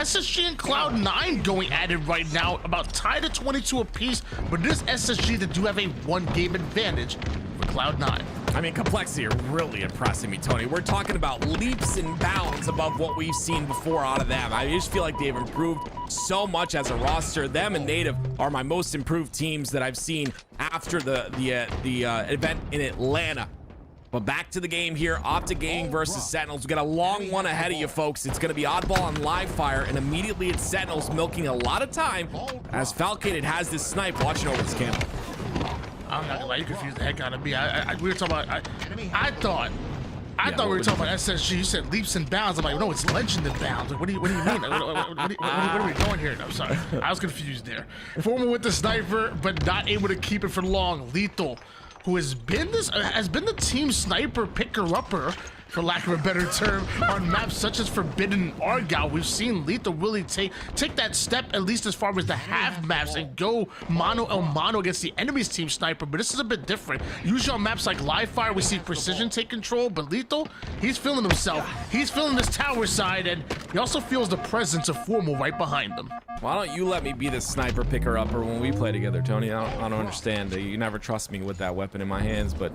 SSG and Cloud9 going at it right now, about tied at 22 apiece, but it is SSG that do have a 1-game advantage for Cloud9. I mean, complexity are really impressing me, Tony. We're talking about leaps and bounds above what we've seen before out of them. I just feel like they've improved so much as a roster. Them and Native are my most improved teams that I've seen after the event in Atlanta. But back to the game here, OpTic Gaming versus Sentinels. We got a long one ahead of you, folks. It's going to be Oddball on live fire, and immediately it's Sentinels milking a lot of time as Falcated has this snipe watching over this camp. I'm not gonna lie, you confused the heck out of me. We were talking about, I thought we were talking about SSG. You said leaps and bounds. I'm like, no, it's legend and bounds. Like, what do you mean? What are we doing here? I'm sorry, I was confused there. Formal with the sniper, but not able to keep it for long. Lethal, who has been the team sniper picker-upper, for lack of a better term, on maps such as Forbidden and Argyle. We've seen Lethal really take that step, at least as far as the half maps, and go mano against the enemy's team sniper. But this is a bit different. Usually on maps like live fire, we see Precision take control, but Lethal, he's feeling himself. He's feeling this tower side, and he also feels the presence of Formal right behind him. Why don't you let me be the sniper picker-upper when we play together, Tony? I don't understand. You never trust me with that weapon in my hands, but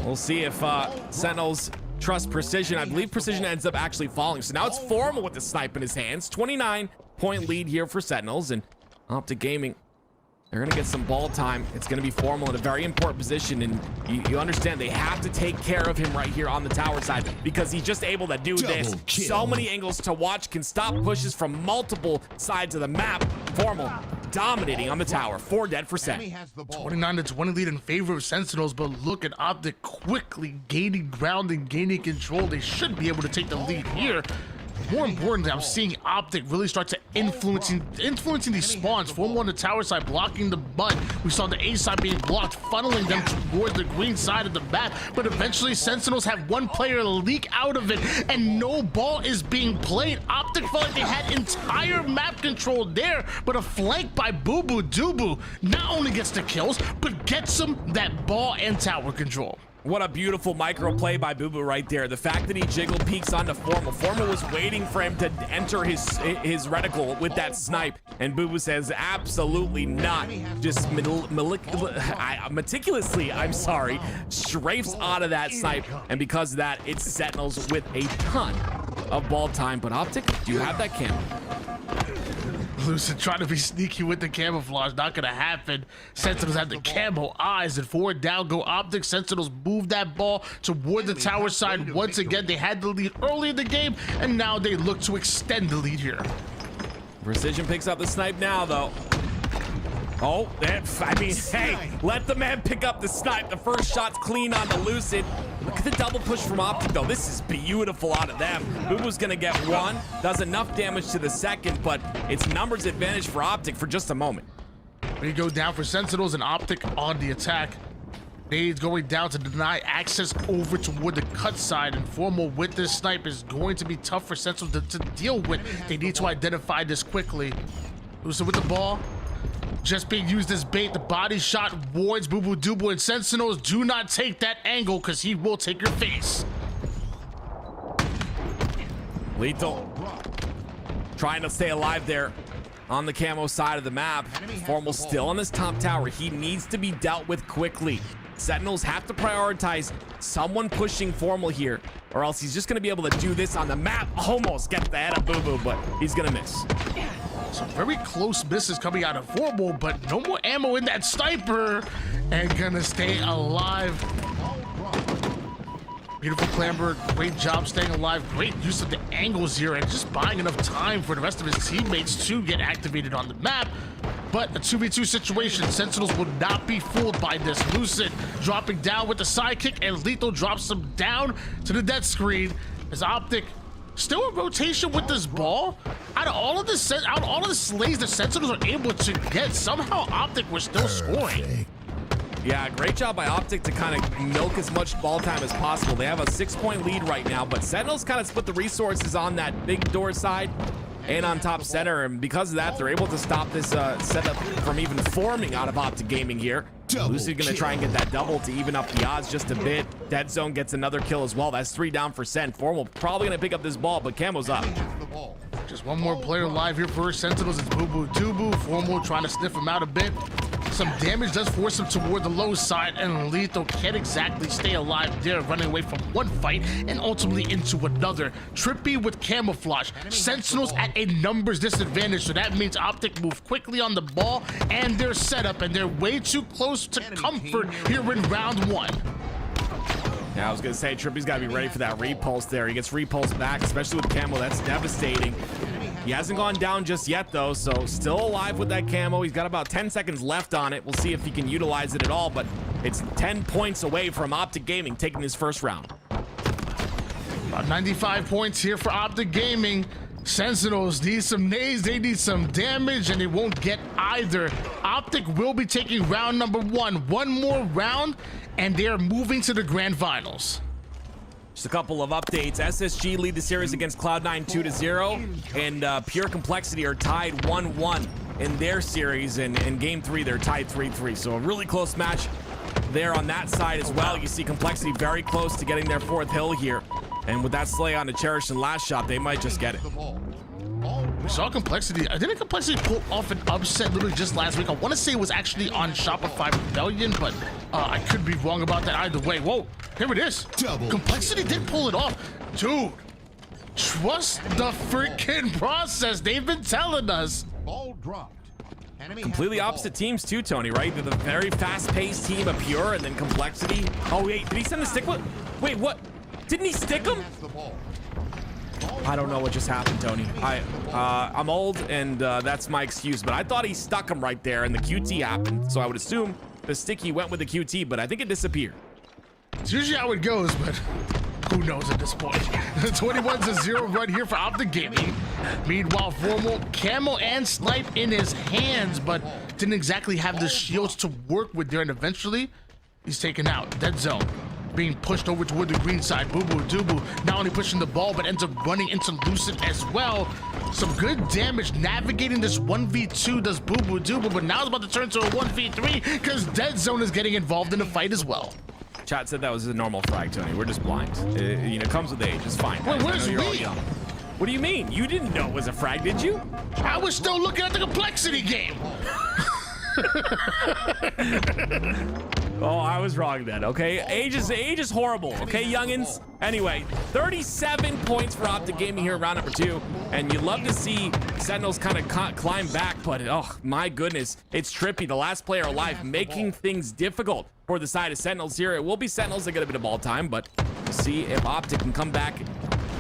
we'll see if Sentinels trust Precision. I believe Precision ends up actually falling. So now it's Formal with the snipe in his hands. 29-point lead here for Sentinels, and OpTic Gaming, they're gonna get some ball time. It's gonna be Formal in a very important position, and you understand they have to take care of him right here on the tower side because he's just able to do this. So many angles to watch, can stop pushes from multiple sides of the map. Formal dominating on the tower. 4 dead for Sen. 29-20 lead in favor of Sentinels, but look at OpTic quickly gaining ground and gaining control. They should be able to take the lead here. More importantly, I'm seeing OpTic really start to influencing these spawns. Formal on the tower side blocking the butt. We saw the A side being blocked, funneling them towards the green side of the map. But eventually, Sentinels have one player leak out of it, and no ball is being played. OpTic felt like they had entire map control there, but a flank by Boo Boo Doo not only gets the kills, but gets them that ball and tower control. What a beautiful micro play by Boo Boo right there. The fact that he jiggle peeks onto Formal. Formal was waiting for him to enter his reticle with that snipe, and Boo Boo says absolutely not. Just meticulously, I'm sorry, strafes out of that snipe, and because of that, it's Sentinels with a ton of ball time. But OpTic, do you have that camera? Lucid trying to be sneaky with the camouflage, not gonna happen. Sentinels have the camo eyes, and forward down go OpTic. Sentinels move that ball toward the tower side once again. They had the lead early in the game, and now they look to extend the lead here. Precision picks up the snipe now, though. Oh, I mean, hey, let the man pick up the snipe. The first shot's clean on the Lucid. Look at the double push from OpTic, though. This is beautiful out of them. Boo Boo's gonna get one, does enough damage to the second, but it's numbers advantage for OpTic for just a moment. We go down for Sentinels and OpTic on the attack. Nades going down to deny access over toward the cut side, and Formal with this snipe is going to be tough for Sentinels to deal with. They need to identify this quickly. Lucid with the ball. Just being used as bait. The body shot wards Boo Boo Doo, and Sentinels do not take that angle because he will take your face. Lethal trying to stay alive there on the camo side of the map. Formal still on this top tower. He needs to be dealt with quickly. Sentinels have to prioritize someone pushing Formal here, or else he's just going to be able to do this on the map. Almost get the head of Boo Boo, but he's going to miss. Some very close misses coming out of Formal, but no more ammo in that sniper, and gonna stay alive. Beautiful clamber, great job staying alive, great use of the angles here, and just buying enough time for the rest of his teammates to get activated on the map. But a 2v2 situation, Sentinels will not be fooled by this. Lucid dropping down with the sidekick, and Lethal drops him down to the death screen as OpTic still in rotation with this ball. Out of all of the slays the Sentinels are able to get, somehow OpTic was still scoring. Yeah, great job by OpTic to kind of milk as much ball time as possible. They have a 6-point lead right now, but Sentinels kind of split the resources on that big door side, and on top center, and because of that, they're able to stop this setup from even forming out of OpTic Gaming here. Lucid gonna try and get that double to even up the odds just a bit. Dead Zone gets another kill as well. That's 3 down for SEN. Formal probably gonna pick up this ball, but Camo's up. Just one more player alive here for Sentinels. It's Boo Boo Doo. Formal trying to sniff him out a bit. Some damage does force him toward the low side, and Lethal can't exactly stay alive there, running away from one fight and ultimately into another. Trippy with camouflage. Sentinels at a numbers disadvantage, so that means OpTic move quickly on the ball and their setup, and they're way too close to comfort here in round 1. Yeah, I was gonna say Trippy's gotta be ready for that repulse there. He gets repulsed back, especially with camo. That's devastating. He hasn't gone down just yet though, so still alive with that camo. He's got about 10 seconds left on it. We'll see if he can utilize it at all, but it's 10 points away from OpTic Gaming taking his first round. About 95 points here for OpTic Gaming. Sentinels need some nades, they need some damage, and they won't get either. OpTic will be taking round number 1. One more round, and they are moving to the grand finals. Just a couple of updates. SSG lead the series against Cloud9 2-0, and Pure Complexity are tied 1-1 in their series. And in Game 3, they're tied 3-3. So a really close match there on that side as well. You see Complexity very close to getting their 4th hill here. And with that slay on the Cherish and last shot, they might just get it. We saw Complexity. Didn't Complexity pull off an upset literally just last week? I want to say it was actually on Shopify Rebellion, but I could be wrong about that either way. Whoa, here it is. Complexity did pull it off. Dude, trust the freaking process. They've been telling us. Ball dropped. Completely opposite teams too, Tony, right? They're the very fast-paced team of Pure and then Complexity. Oh, wait, did he send the stick? Wait, what? Didn't he stick him? I don't know what just happened, Tony. I'm old, and that's my excuse, but I thought he stuck him right there, and the QT happened, so I would assume the sticky went with the QT, but I think it disappeared. It's usually how it goes, but who knows at this point. 21-0 run here for OpTic Gaming. Meanwhile, Formal, camo and snipe in his hands, but didn't exactly have the shields to work with there, and eventually he's taken out. Dead Zone being pushed over toward the green side. Boo Boo Doo Boo not only pushing the ball, but ends up running into Lucid as well. Some good damage navigating this 1v2 does Boo Boo Doo Boo, but now it's about to turn to a 1v3 because Dead Zone is getting involved in the fight as well. Chat said that was a normal frag, Tony. We're just blind. It comes with age. It's fine. Wait, where's you're all me? young. What do you mean? You didn't know it was a frag, did you? I was still looking at the Complexity game. Oh, I was wrong then, okay? Age is horrible, okay, youngins? Anyway, 37 points for OpTic Gaming here in round number 2. And you love to see Sentinels kind of climb back, but oh, my goodness. It's Trippy, the last player alive, making things difficult for the side of Sentinels here. It will be Sentinels that get a bit of ball time, but we'll see if OpTic can come back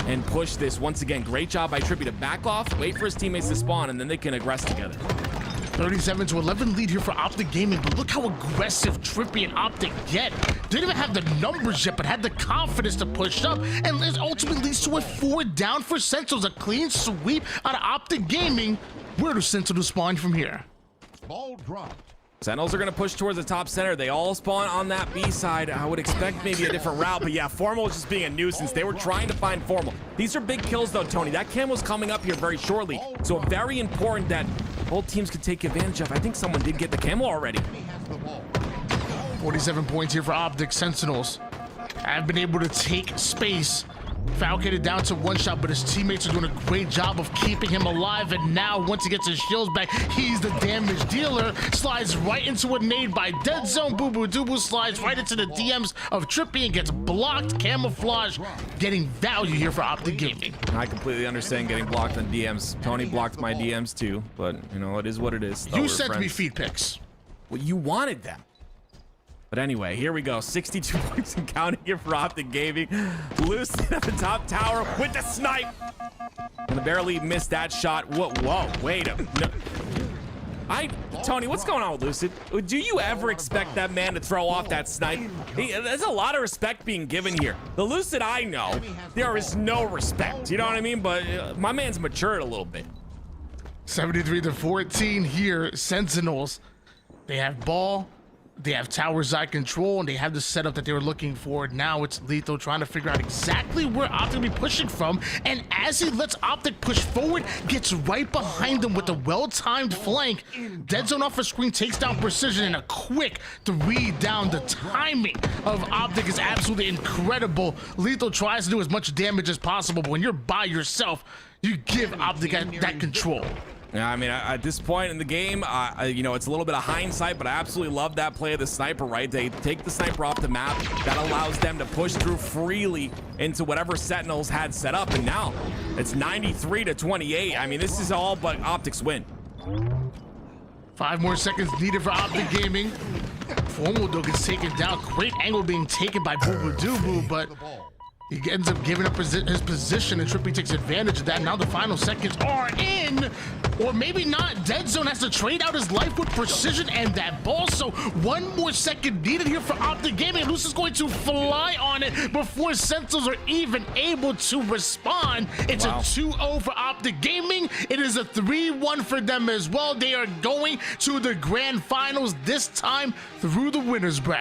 and push this once again. Great job by Trippy to back off, wait for his teammates to spawn, and then they can aggress together. 37-11 lead here for OpTic Gaming, but look how aggressive Trippy and OpTic get. Didn't even have the numbers yet, but had the confidence to push up, and this ultimately leads to a 4 down for Sentinels. A clean sweep out of OpTic Gaming. Where do Sentinels spawn from here? Ball dropped. Sentinels are going to push towards the top center. They all spawn on that B side. I would expect maybe a different route, but yeah, Formal is just being a nuisance. They were trying to find Formal. These are big kills though, Tony. That camo's coming up here very shortly, so very important that both teams could take advantage of. I think someone did get the camo already. 47 points here for OpTic. Sentinels have been able to take space. Falcated down to 1 shot, but his teammates are doing a great job of keeping him alive. And now, once he gets his shields back, he's the damage dealer. Slides right into a nade by Dead Zone. Boo Boo Doo Boo slides right into the DMs of Trippy and gets blocked. Camouflage getting value here for OpTic Gaming. I completely understand getting blocked on DMs. Tony blocked my DMs too, but you know, it is what it is. You sent me feed pics. Well, you wanted them. But anyway, here we go. 62 points and counting here for OpTic Gaming. Lucid at the top tower with the snipe. And barely missed that shot. Whoa, wait a minute. Tony, what's going on with Lucid? Do you ever expect that man to throw off that snipe? There's a lot of respect being given here. The Lucid I know, there is no respect. You know what I mean? But my man's matured a little bit. 73-14 here. Sentinels. They have ball. They have tower's eye control, and they have the setup that they were looking for. Now it's Lethal trying to figure out exactly where OpTic will be pushing from, and as he lets OpTic push forward, gets right behind him with a well-timed flank. Dead Zone off the screen takes down Precision in a quick 3 down. The timing of OpTic is absolutely incredible. Lethal tries to do as much damage as possible, but when you're by yourself, you give OpTic that control. Yeah, I mean, at this point in the game, you know, it's a little bit of hindsight, but I absolutely love that play of the sniper, right? They take the sniper off the map. That allows them to push through freely into whatever Sentinels had set up, and now it's 93-28. I mean, this is all but OpTic's win. 5 more seconds needed for OpTic Gaming. Formal though gets taken down. Great angle being taken by Boobadooboo, but he ends up giving up his position, and Trippy takes advantage of that. Now the final seconds are in, or maybe not. Dead Zone has to trade out his life with Precision and that ball, so 1 more second needed here for OpTic Gaming. Luce is going to fly on it before Sentinels are even able to respond. It's a 2-0 for OpTic Gaming. It is a 3-1 for them as well. They are going to the grand finals, this time through the winners bracket.